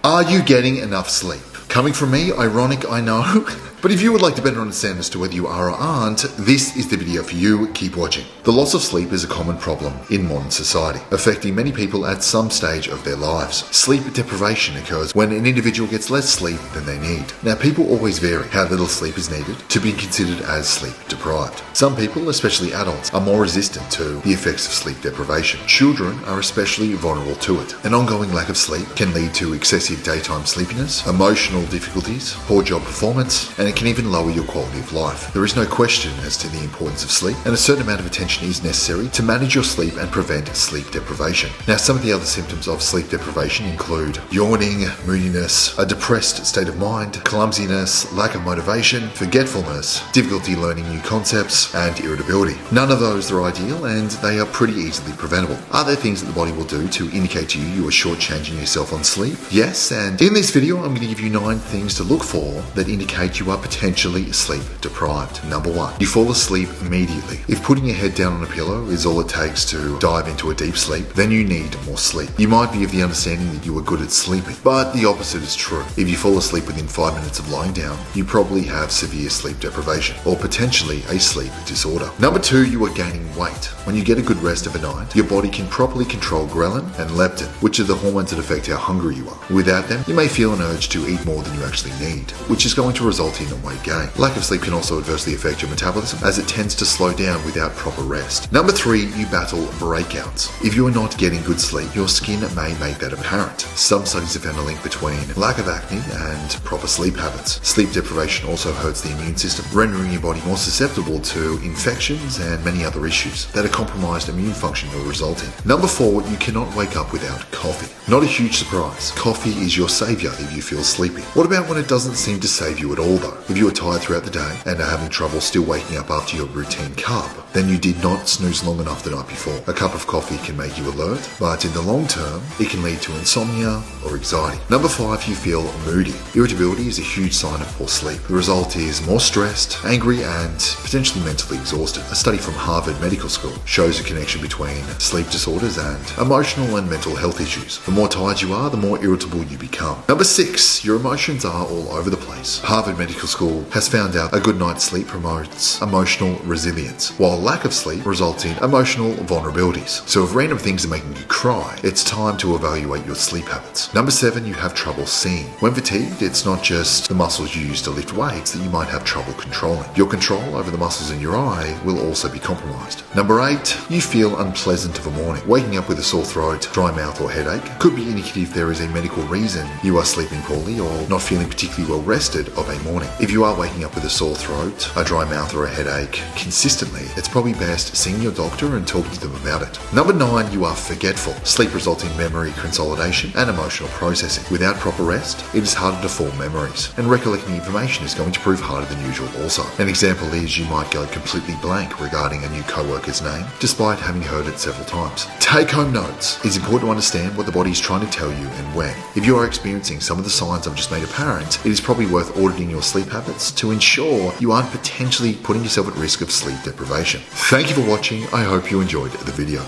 Are you getting enough sleep? Coming from me, ironic, I know. But if you would like to better understand as to whether you are or aren't, this is the video for you. Keep watching. The loss of sleep is a common problem in modern society, affecting many people at some stage of their lives. Sleep deprivation occurs when an individual gets less sleep than they need. Now, people always vary how little sleep is needed to be considered as sleep deprived. Some people, especially adults, are more resistant to the effects of sleep deprivation. Children are especially vulnerable to it. An ongoing lack of sleep can lead to excessive daytime sleepiness, emotional difficulties, poor job performance, and it can even lower your quality of life. There is no question as to the importance of sleep, and a certain amount of attention is necessary to manage your sleep and prevent sleep deprivation. Now, some of the other symptoms of sleep deprivation include yawning, moodiness, a depressed state of mind, clumsiness, lack of motivation, forgetfulness, difficulty learning new concepts, and irritability. None of those are ideal, and they are pretty easily preventable. Are there things that the body will do to indicate to you are shortchanging yourself on sleep? Yes, and in this video, I'm going to give you 9 things to look for that indicate you are potentially sleep deprived. Number 1, you fall asleep immediately. If putting your head down on a pillow is all it takes to dive into a deep sleep, then you need more sleep. You might be of the understanding that you are good at sleeping, but the opposite is true. If you fall asleep within 5 minutes of lying down, you probably have severe sleep deprivation, or potentially a sleep disorder. Number 2, you are gaining weight. When you get a good rest overnight, your body can properly control ghrelin and leptin, which are the hormones that affect how hungry you are. Without them, you may feel an urge to eat more than you actually need, which is going to result in a weight gain. Lack of sleep can also adversely affect your metabolism, as it tends to slow down without proper rest. Number 3, you battle breakouts. If you are not getting good sleep, your skin may make that apparent. Some studies have found a link between lack of acne and proper sleep habits. Sleep deprivation also hurts the immune system, rendering your body more susceptible to infections and many other issues that a compromised immune function will result in. Number 4, you cannot wake up without coffee. Not a huge surprise. Coffee is your savior if you feel sleepy. What about when it doesn't seem to save you at all though? If you are tired throughout the day and are having trouble still waking up after your routine cup, then you did not snooze long enough the night before. A cup of coffee can make you alert, but in the long term, it can lead to insomnia or anxiety. Number 5, you feel moody. Irritability is a huge sign of poor sleep. The result is more stressed, angry, and potentially mentally exhausted. A study from Harvard Medical School shows a connection between sleep disorders and emotional and mental health issues. The more tired you are, the more irritable you become. Number 6, your emotions are all over the place. Harvard Medical School has found out a good night's sleep promotes emotional resilience, while lack of sleep results in emotional vulnerabilities. So if random things are making you cry, it's time to evaluate your sleep habits. Number 7, you have trouble seeing. When fatigued, it's not just the muscles you use to lift weights that you might have trouble controlling. Your control over the muscles in your eye will also be compromised. Number 8, you feel unpleasant of a morning. Waking up with a sore throat, dry mouth or headache could be indicative there is a medical reason you are sleeping poorly or not feeling particularly well rested of a morning. If you are waking up with a sore throat, a dry mouth or a headache consistently, it's probably best seeing your doctor and talking to them about it. Number 9, you are forgetful. Sleep results in memory consolidation and emotional processing. Without proper rest, it is harder to form memories, and recollecting information is going to prove harder than usual also. An example is you might go completely blank regarding a new co-worker's name, despite having heard it several times. Take home notes. It's important to understand what the body is trying to tell you and when. If you are experiencing some of the signs I've just made apparent, it is probably worth auditing your sleep habits to ensure you aren't potentially putting yourself at risk of sleep deprivation. Thank you for watching. I hope you enjoyed the video.